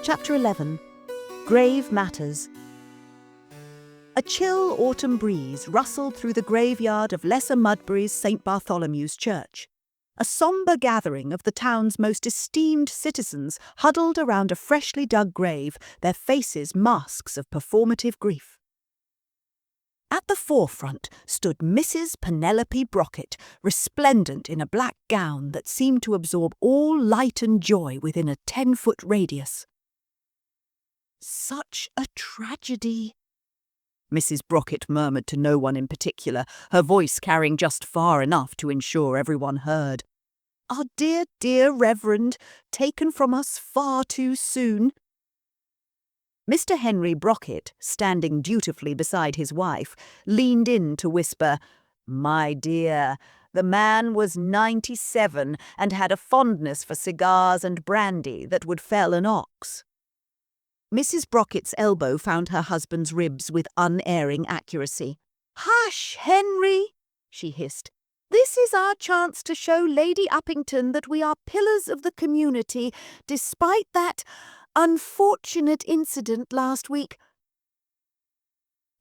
Chapter 11. Grave Matters. A chill autumn breeze rustled through the graveyard of Lesser Mudbury's St. Bartholomew's Church. A sombre gathering of the town's most esteemed citizens huddled around a freshly dug grave, their faces masks of performative grief. At the forefront stood Mrs. Penelope Brockett, resplendent in a black gown that seemed to absorb all light and joy within a 10-foot radius. "Such a tragedy," Mrs. Brockett murmured to no one in particular, her voice carrying just far enough to ensure everyone heard. "Our dear, dear Reverend, taken from us far too soon." Mr. Henry Brockett, standing dutifully beside his wife, leaned in to whisper, "My dear, the man was 97 and had a fondness for cigars and brandy that would fell an ox." Mrs. Brockett's elbow found her husband's ribs with unerring accuracy. "Hush, Henry," she hissed. "This is our chance to show Lady Uppington that we are pillars of the community, despite that unfortunate incident last week."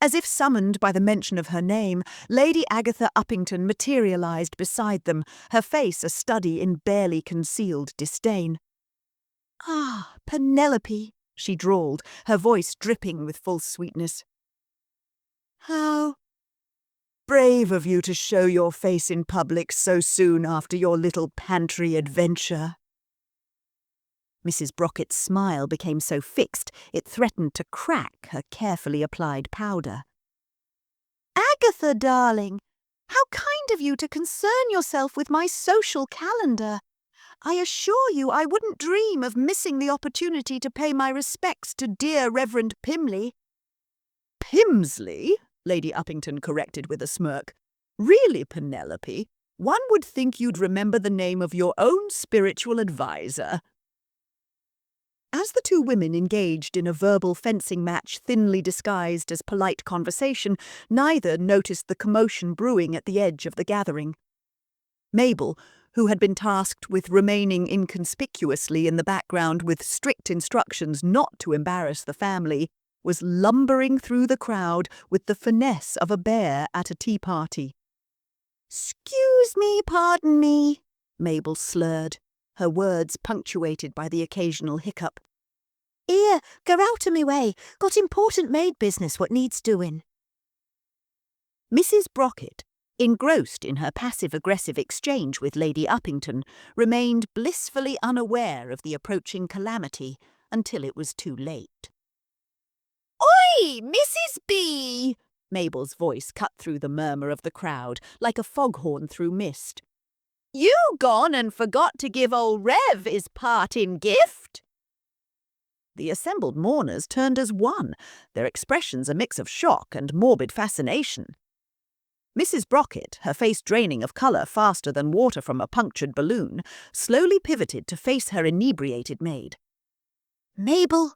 As if summoned by the mention of her name, Lady Agatha Uppington materialized beside them, her face a study in barely concealed disdain. "Ah, Penelope," she drawled, her voice dripping with false sweetness. "How brave of you to show your face in public so soon after your little pantry adventure." Mrs. Brockett's smile became so fixed it threatened to crack her carefully applied powder. "Agatha, darling, how kind of you to concern yourself with my social calendar. I assure you I wouldn't dream of missing the opportunity to pay my respects to dear Reverend Pimley." "Pimsley?" Lady Uppington corrected with a smirk. "Really, Penelope, one would think you'd remember the name of your own spiritual advisor." As the two women engaged in a verbal fencing match thinly disguised as polite conversation, neither noticed the commotion brewing at the edge of the gathering. Mabel, who had been tasked with remaining inconspicuously in the background with strict instructions not to embarrass the family, was lumbering through the crowd with the finesse of a bear at a tea party. "'Scuse me, pardon me," Mabel slurred, her words punctuated by the occasional hiccup. "'Ere, go out of me way. Got important maid business what needs doing." Mrs. Brockett, engrossed in her passive-aggressive exchange with Lady Uppington, remained blissfully unaware of the approaching calamity until it was too late. "Oi, Mrs. B!" Mabel's voice cut through the murmur of the crowd like a foghorn through mist. "You gone and forgot to give old Rev his parting gift?" The assembled mourners turned as one, their expressions a mix of shock and morbid fascination. Mrs. Brockett, her face draining of colour faster than water from a punctured balloon, slowly pivoted to face her inebriated maid. "Mabel,"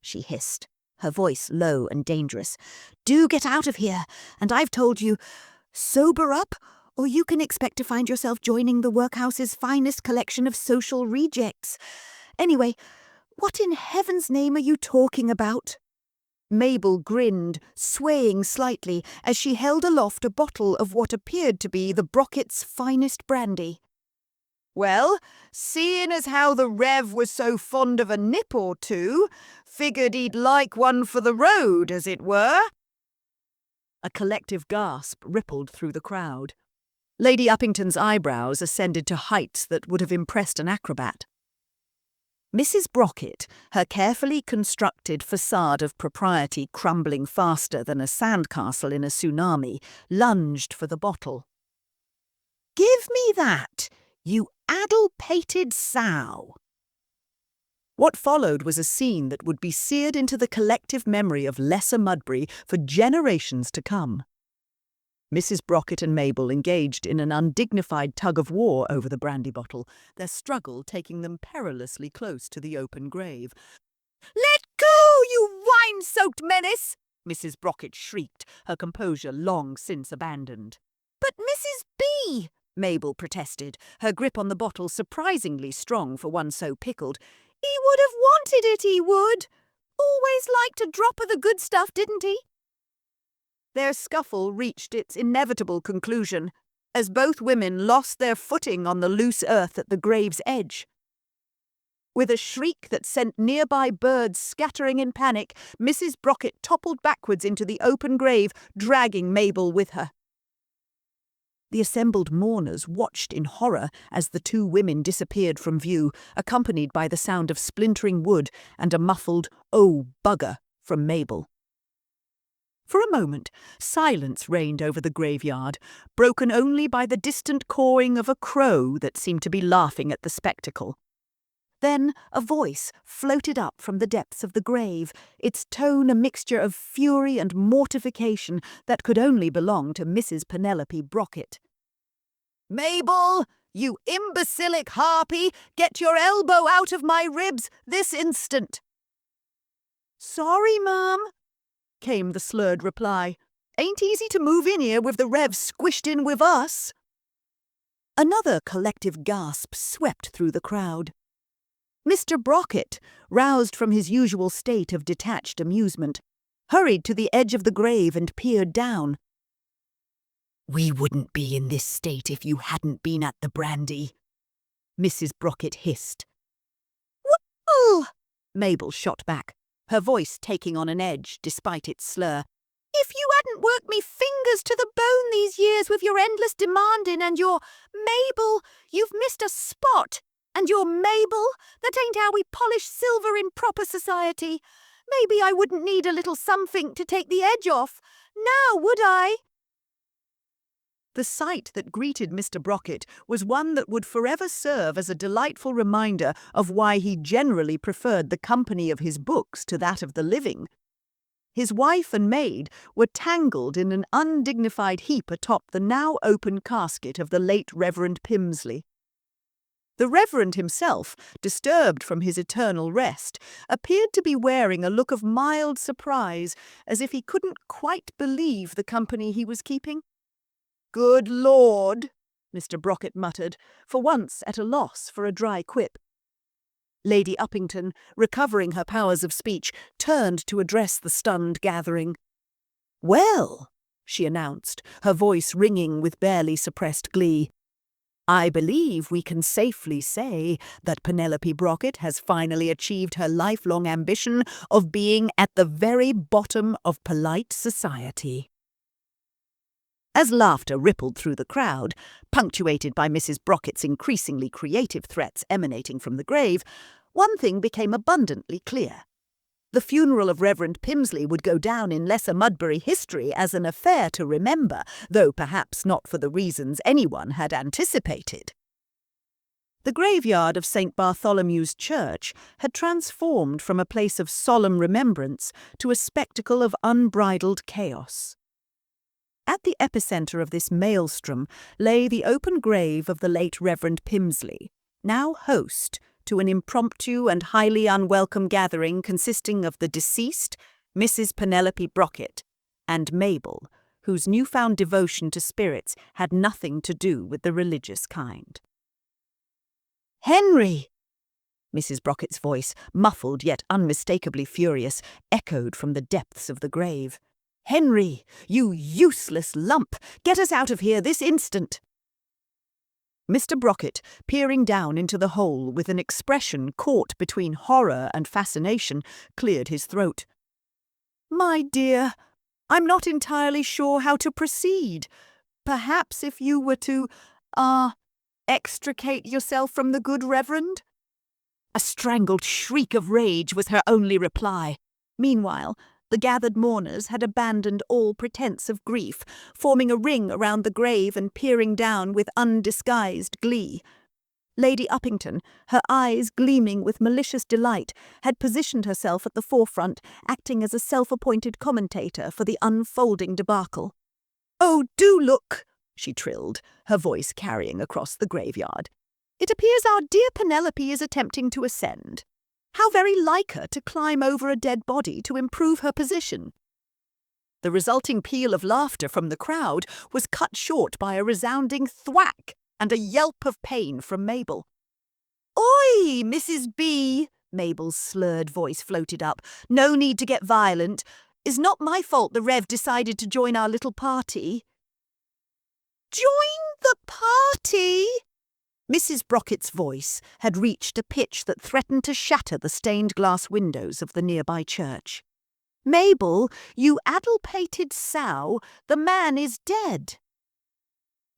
she hissed, her voice low and dangerous, "do get out of here, and I've told you, sober up, or you can expect to find yourself joining the workhouse's finest collection of social rejects. Anyway, what in heaven's name are you talking about?" Mabel grinned, swaying slightly as she held aloft a bottle of what appeared to be the Brocketts' finest brandy. "Well, seeing as how the Rev was so fond of a nip or two, figured he'd like one for the road, as it were." A collective gasp rippled through the crowd. Lady Uppington's eyebrows ascended to heights that would have impressed an acrobat. Mrs. Brockett, her carefully constructed facade of propriety crumbling faster than a sandcastle in a tsunami, lunged for the bottle. "Give me that, you addle-pated sow!" What followed was a scene that would be seared into the collective memory of Lesser Mudbury for generations to come. Mrs. Brockett and Mabel engaged in an undignified tug-of-war over the brandy bottle, their struggle taking them perilously close to the open grave. "Let go, you wine-soaked menace!" Mrs. Brockett shrieked, her composure long since abandoned. "But Mrs. B!" Mabel protested, her grip on the bottle surprisingly strong for one so pickled. He would have wanted it, he would. Always liked a drop of the good stuff, didn't he? Their scuffle reached its inevitable conclusion, as both women lost their footing on the loose earth at the grave's edge. With a shriek that sent nearby birds scattering in panic, Mrs. Brocket toppled backwards into the open grave, dragging Mabel with her. The assembled mourners watched in horror as the two women disappeared from view, accompanied by the sound of splintering wood and a muffled "Oh, bugger" from Mabel. For a moment, silence reigned over the graveyard, broken only by the distant cawing of a crow that seemed to be laughing at the spectacle. Then a voice floated up from the depths of the grave, its tone a mixture of fury and mortification that could only belong to Mrs. Penelope Brocket. "Mabel, you imbecilic harpy, get your elbow out of my ribs this instant." "Sorry, ma'am," came the slurred reply. "Ain't easy to move in here with the Rev squished in with us." Another collective gasp swept through the crowd. Mr. Brocket, roused from his usual state of detached amusement, hurried to the edge of the grave and peered down. "We wouldn't be in this state if you hadn't been at the brandy," Mrs. Brocket hissed. "Well," Mabel shot back, her voice taking on an edge despite its slur, "if you hadn't worked me fingers to the bone these years with your endless demanding and your Mabel, you've missed a spot. And your Mabel, that ain't how we polish silver in proper society. Maybe I wouldn't need a little something to take the edge off. Now, would I?" The sight that greeted Mr. Brocket was one that would forever serve as a delightful reminder of why he generally preferred the company of his books to that of the living. His wife and maid were tangled in an undignified heap atop the now open casket of the late Reverend Pimsley. The Reverend himself, disturbed from his eternal rest, appeared to be wearing a look of mild surprise, as if he couldn't quite believe the company he was keeping. "Good Lord," Mr. Brocket muttered, for once at a loss for a dry quip. Lady Uppington, recovering her powers of speech, turned to address the stunned gathering. "Well," she announced, her voice ringing with barely suppressed glee, "I believe we can safely say that Penelope Brocket has finally achieved her lifelong ambition of being at the very bottom of polite society." As laughter rippled through the crowd, punctuated by Mrs. Brocket's increasingly creative threats emanating from the grave, one thing became abundantly clear. The funeral of Reverend Pimsley would go down in Lesser Mudbury history as an affair to remember, though perhaps not for the reasons anyone had anticipated. The graveyard of St. Bartholomew's Church had transformed from a place of solemn remembrance to a spectacle of unbridled chaos. At the epicentre of this maelstrom lay the open grave of the late Reverend Pimsley, now host to an impromptu and highly unwelcome gathering consisting of the deceased, Mrs. Penelope Brocket, and Mabel, whose newfound devotion to spirits had nothing to do with the religious kind. "Henry!" Mrs. Brocket's voice, muffled yet unmistakably furious, echoed from the depths of the grave. "Henry, you useless lump! Get us out of here this instant!" Mr. Brocket, peering down into the hole with an expression caught between horror and fascination, cleared his throat. "My dear, I'm not entirely sure how to proceed. Perhaps if you were to, extricate yourself from the good Reverend?" A strangled shriek of rage was her only reply. Meanwhile, the gathered mourners had abandoned all pretense of grief, forming a ring around the grave and peering down with undisguised glee. Lady Uppington, her eyes gleaming with malicious delight, had positioned herself at the forefront, acting as a self-appointed commentator for the unfolding debacle. "Oh, do look!" she trilled, her voice carrying across the graveyard. "It appears our dear Penelope is attempting to ascend. How very like her to climb over a dead body to improve her position." The resulting peal of laughter from the crowd was cut short by a resounding thwack and a yelp of pain from Mabel. "Oi, Mrs. B!" Mabel's slurred voice floated up. "No need to get violent. It's not my fault the Rev decided to join our little party." "Join the party?" Mrs. Brocket's voice had reached a pitch that threatened to shatter the stained glass windows of the nearby church. "Mabel, you addle-pated sow, the man is dead."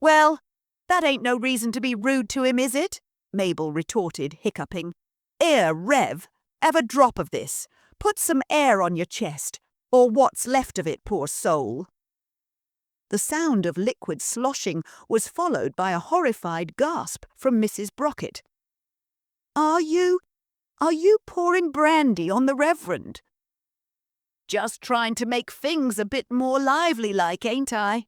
"Well, that ain't no reason to be rude to him, is it?" Mabel retorted, hiccuping. "'Ere, Rev, have a drop of this. Put some air on your chest, or what's left of it, poor soul." The sound of liquid sloshing was followed by a horrified gasp from Mrs. Brocket. Are you pouring brandy on the Reverend?" "Just trying to make things a bit more lively-like, ain't I?"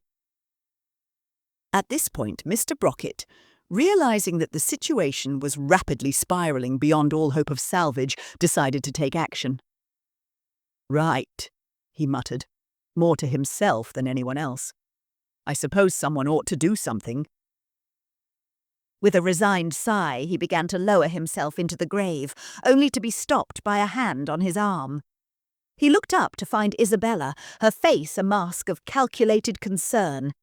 At this point, Mr. Brocket, realizing that the situation was rapidly spiralling beyond all hope of salvage, decided to take action. "Right," he muttered, more to himself than anyone else. "I suppose someone ought to do something." With a resigned sigh, he began to lower himself into the grave, only to be stopped by a hand on his arm. He looked up to find Isabella, her face a mask of calculated concern.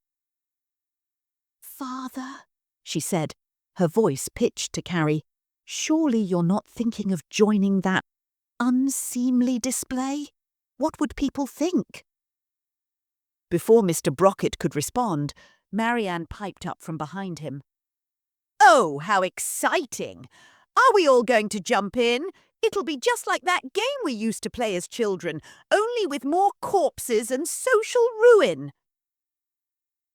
"Father," she said, her voice pitched to carry, "surely you're not thinking of joining that unseemly display? What would people think?" Before Mr. Brocket could respond, Marianne piped up from behind him. "Oh, how exciting! Are we all going to jump in? It'll be just like that game we used to play as children, only with more corpses and social ruin."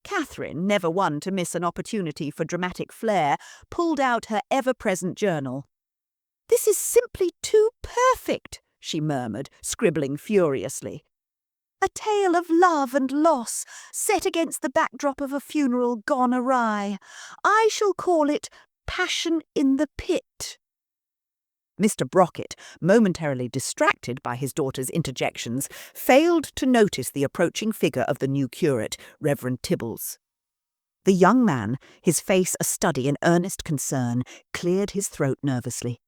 Catherine, never one to miss an opportunity for dramatic flair, pulled out her ever-present journal. "This is simply too perfect," she murmured, scribbling furiously. "A tale of love and loss, set against the backdrop of a funeral gone awry. I shall call it Passion in the Pit." Mr. Brocket, momentarily distracted by his daughter's interjections, failed to notice the approaching figure of the new curate, Reverend Tibbles. The young man, his face a study in earnest concern, cleared his throat nervously.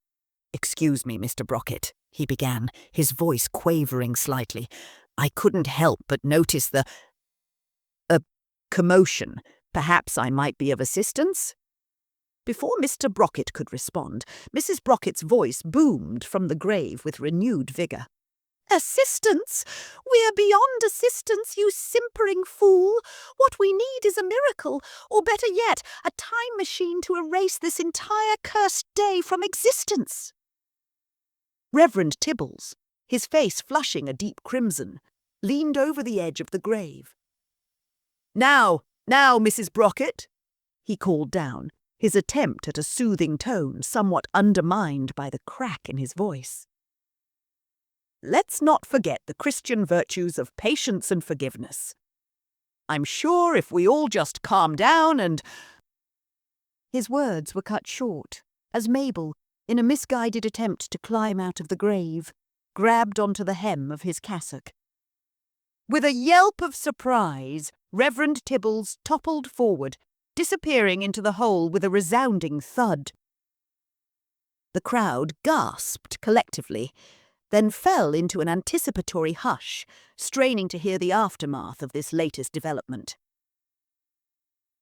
"Excuse me, Mr. Brocket," he began, his voice quavering slightly. "I couldn't help but notice the commotion. Perhaps I might be of assistance?" Before Mr. Brocket could respond, Mrs. Brocket's voice boomed from the grave with renewed vigour. "Assistance? We're beyond assistance, you simpering fool. What we need is a miracle, or better yet, a time machine to erase this entire cursed day from existence." Reverend Tibbles, his face flushing a deep crimson, leaned over the edge of the grave. Now, Mrs. Brocket," he called down, his attempt at a soothing tone somewhat undermined by the crack in his voice. "Let's not forget the Christian virtues of patience and forgiveness. I'm sure if we all just calm down and—" His words were cut short, as Mabel, in a misguided attempt to climb out of the grave, grabbed onto the hem of his cassock. With a yelp of surprise, Reverend Tibbles toppled forward, disappearing into the hole with a resounding thud. The crowd gasped collectively, then fell into an anticipatory hush, straining to hear the aftermath of this latest development.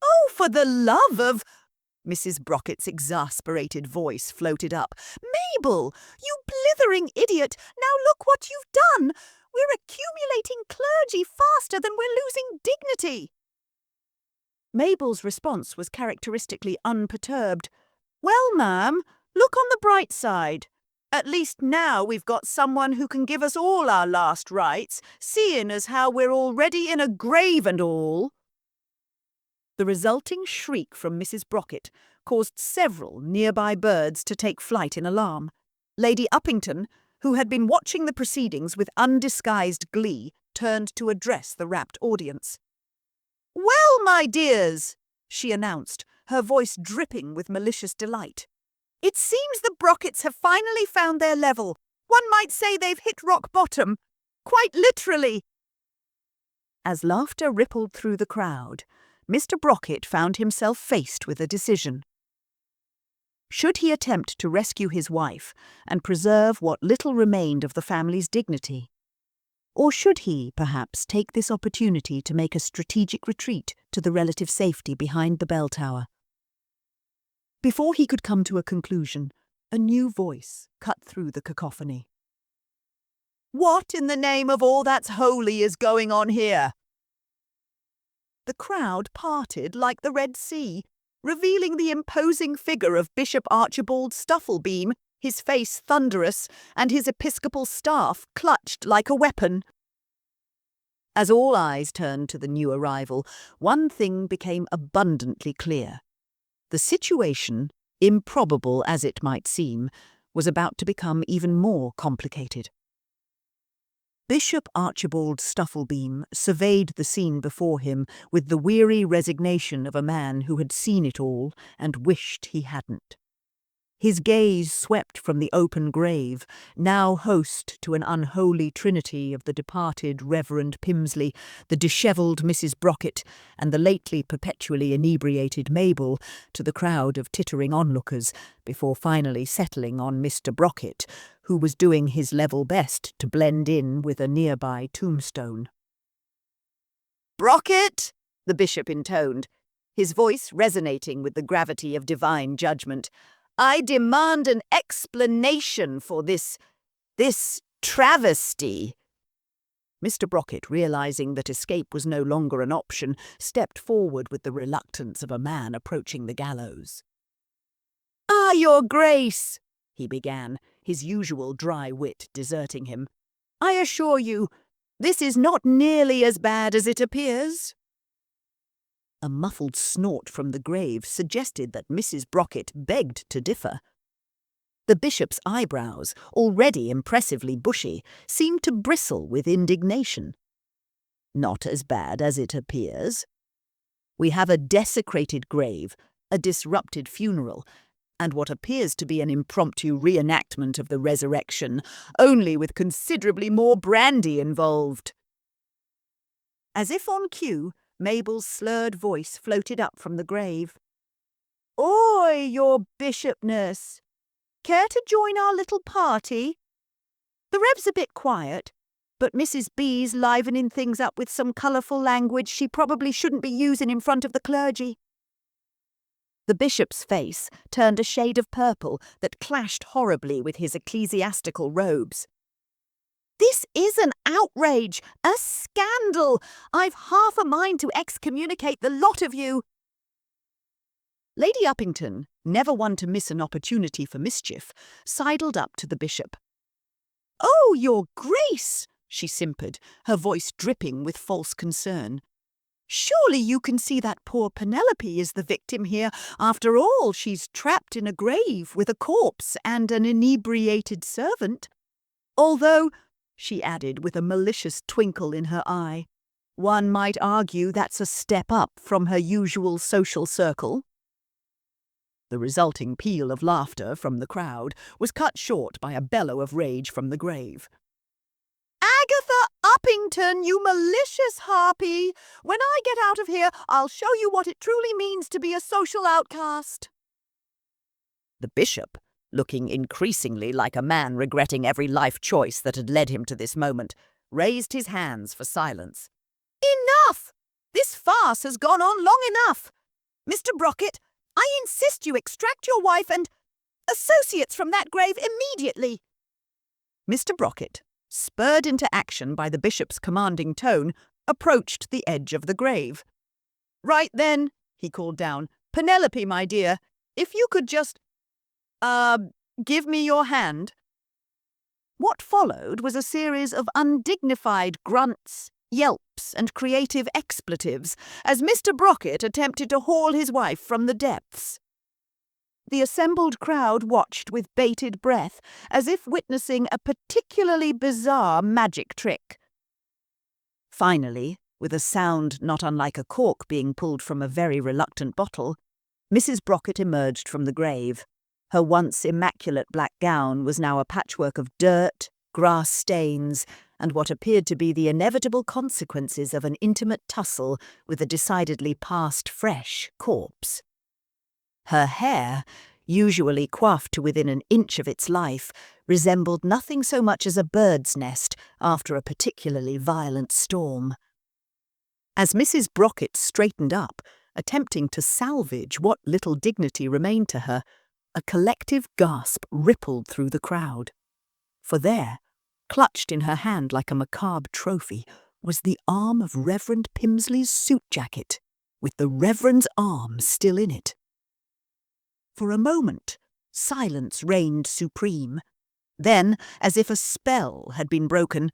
"Oh, for the love of—" Mrs. Brocket's exasperated voice floated up. "Mabel, you blithering idiot! Now look what you've done! We're accumulating clergy faster than we're losing dignity!" Mabel's response was characteristically unperturbed. "Well, ma'am, look on the bright side. At least now we've got someone who can give us all our last rites, seeing as how we're already in a grave and all." The resulting shriek from Mrs. Brocket caused several nearby birds to take flight in alarm. Lady Uppington, who had been watching the proceedings with undisguised glee, turned to address the rapt audience. "Well, my dears," she announced, her voice dripping with malicious delight. "It seems the Brockets have finally found their level. One might say they've hit rock bottom. Quite literally." As laughter rippled through the crowd, Mr. Brocket found himself faced with a decision. Should he attempt to rescue his wife and preserve what little remained of the family's dignity? Or should he, perhaps, take this opportunity to make a strategic retreat to the relative safety behind the bell tower? Before he could come to a conclusion, a new voice cut through the cacophony. "What in the name of all that's holy is going on here?" The crowd parted like the Red Sea, revealing the imposing figure of Bishop Archibald Stufflebeam, his face thunderous and his episcopal staff clutched like a weapon. As all eyes turned to the new arrival, one thing became abundantly clear. The situation, improbable as it might seem, was about to become even more complicated. Bishop Archibald Stufflebeam surveyed the scene before him with the weary resignation of a man who had seen it all and wished he hadn't. His gaze swept from the open grave, now host to an unholy trinity of the departed Reverend Pimsley, the dishevelled Mrs. Brocket, and the lately perpetually inebriated Mabel, to the crowd of tittering onlookers, before finally settling on Mr. Brocket, who was doing his level best to blend in with a nearby tombstone. "Brocket!" the bishop intoned, his voice resonating with the gravity of divine judgment. "I demand an explanation for this travesty." Mr. Brocket, realizing that escape was no longer an option, stepped forward with the reluctance of a man approaching the gallows. "Ah, Your Grace," he began, his usual dry wit deserting him, "I assure you, this is not nearly as bad as it appears." A muffled snort from the grave suggested that Mrs. Brocket begged to differ. The bishop's eyebrows, already impressively bushy, seemed to bristle with indignation. "Not as bad as it appears. We have a desecrated grave, a disrupted funeral, and what appears to be an impromptu reenactment of the resurrection, only with considerably more brandy involved." As if on cue, Mabel's slurred voice floated up from the grave. "Oi, your bishopness! Care to join our little party? The Rev's a bit quiet, but Mrs. B's livening things up with some colourful language she probably shouldn't be using in front of the clergy." The bishop's face turned a shade of purple that clashed horribly with his ecclesiastical robes. "This is an outrage, a scandal! I've half a mind to excommunicate the lot of you." Lady Uppington, never one to miss an opportunity for mischief, sidled up to the bishop. "Oh, Your Grace," she simpered, her voice dripping with false concern. "Surely you can see that poor Penelope is the victim here. After all, she's trapped in a grave with a corpse and an inebriated servant. Although," she added with a malicious twinkle in her eye, "one might argue that's a step up from her usual social circle." The resulting peal of laughter from the crowd was cut short by a bellow of rage from the grave. "Agatha Uppington, you malicious harpy! When I get out of here, I'll show you what it truly means to be a social outcast." The bishop, looking increasingly like a man regretting every life choice that had led him to this moment, raised his hands for silence. "Enough! This farce has gone on long enough. Mr. Brocket, I insist you extract your wife and associates from that grave immediately." Mr. Brocket, spurred into action by the bishop's commanding tone, approached the edge of the grave. "Right then," he called down. "Penelope, my dear, if you could just, give me your hand." What followed was a series of undignified grunts, yelps, and creative expletives as Mr. Brocket attempted to haul his wife from the depths. The assembled crowd watched with bated breath, as if witnessing a particularly bizarre magic trick. Finally, with a sound not unlike a cork being pulled from a very reluctant bottle, Mrs. Brocket emerged from the grave. Her once immaculate black gown was now a patchwork of dirt, grass stains, and what appeared to be the inevitable consequences of an intimate tussle with a decidedly past fresh corpse. Her hair, usually coiffed to within an inch of its life, resembled nothing so much as a bird's nest after a particularly violent storm. As Mrs. Brockett straightened up, attempting to salvage what little dignity remained to her, a collective gasp rippled through the crowd. For there, clutched in her hand like a macabre trophy, was the arm of Reverend Pimsley's suit jacket, with the Reverend's arm still in it. For a moment, silence reigned supreme. Then, as if a spell had been broken,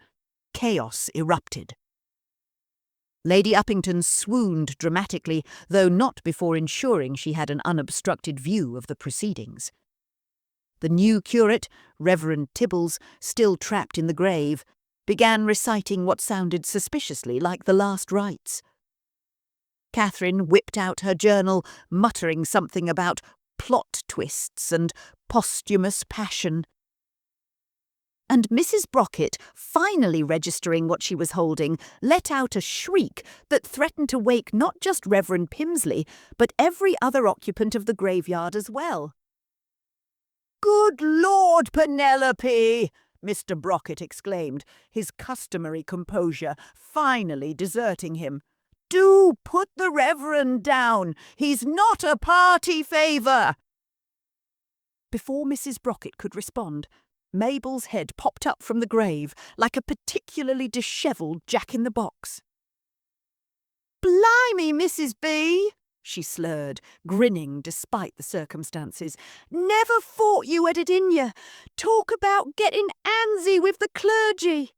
chaos erupted. Lady Uppington swooned dramatically, though not before ensuring she had an unobstructed view of the proceedings. The new curate, Reverend Tibbles, still trapped in the grave, began reciting what sounded suspiciously like the last rites. Catherine whipped out her journal, muttering something about plot twists and posthumous passion. And Mrs. Brockett, finally registering what she was holding, let out a shriek that threatened to wake not just Reverend Pimsley, but every other occupant of the graveyard as well. "Good Lord, Penelope!" Mr. Brockett exclaimed, his customary composure finally deserting him. "Do put the Reverend down! He's not a party favour!" Before Mrs. Brockett could respond, Mabel's head popped up from the grave like a particularly dishevelled jack-in-the-box. "Blimey, Mrs. B!" she slurred, grinning despite the circumstances. "Never thought you had it in you. Talk about getting antsy with the clergy."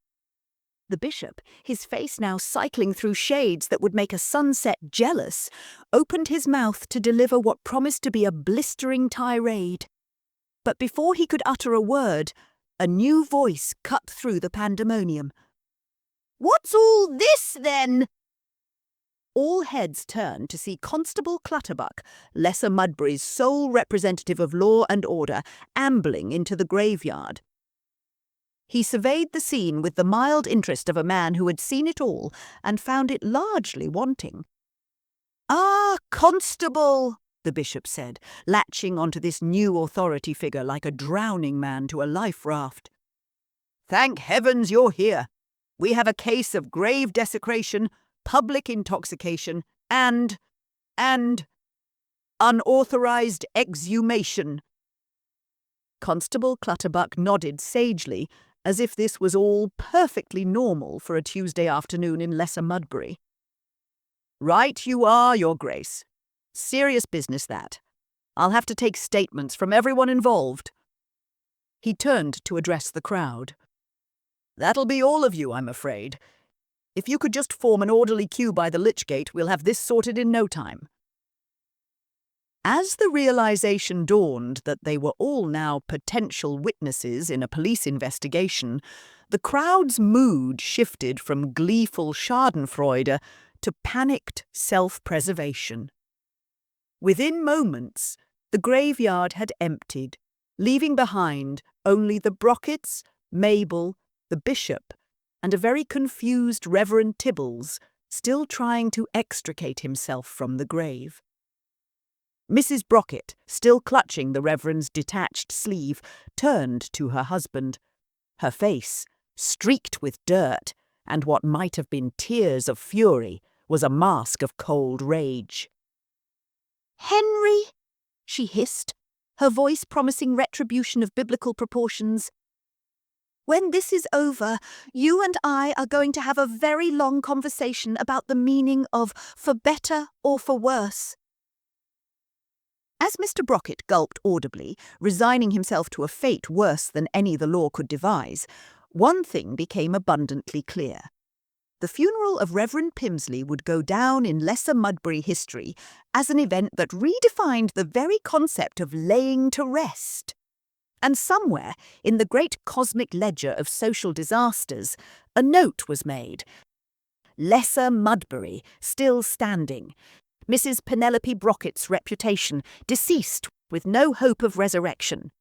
The bishop, his face now cycling through shades that would make a sunset jealous, opened his mouth to deliver what promised to be a blistering tirade. But before he could utter a word, a new voice cut through the pandemonium. "What's all this, then?" All heads turned to see Constable Clutterbuck, Lesser Mudbury's sole representative of law and order, ambling into the graveyard. He surveyed the scene with the mild interest of a man who had seen it all and found it largely wanting. "Ah, Constable," the bishop said, latching onto this new authority figure like a drowning man to a life raft. "Thank heavens you're here. We have a case of grave desecration, public intoxication, and unauthorized exhumation." Constable Clutterbuck nodded sagely, as if this was all perfectly normal for a Tuesday afternoon in Lesser Mudbury. "Right you are, Your Grace. Serious business, that. I'll have to take statements from everyone involved." He turned to address the crowd. "That'll be all of you, I'm afraid. If you could just form an orderly queue by the lich gate, we'll have this sorted in no time." As the realization dawned that they were all now potential witnesses in a police investigation, the crowd's mood shifted from gleeful schadenfreude to panicked self-preservation. Within moments, the graveyard had emptied, leaving behind only the Brockets, Mabel, the bishop, and a very confused Reverend Tibbles, still trying to extricate himself from the grave. Mrs. Brockett, still clutching the Reverend's detached sleeve, turned to her husband. Her face, streaked with dirt, and what might have been tears of fury, was a mask of cold rage. "Henry," she hissed, her voice promising retribution of biblical proportions, "when this is over, you and I are going to have a very long conversation about the meaning of for better or for worse." As Mr. Brockett gulped audibly, resigning himself to a fate worse than any the law could devise, one thing became abundantly clear. The funeral of Reverend Pimsley would go down in Lesser Mudbury history as an event that redefined the very concept of laying to rest. And somewhere, in the great cosmic ledger of social disasters, a note was made. Lesser Mudbury, still standing. Mrs. Penelope Brockett's reputation, deceased with no hope of resurrection.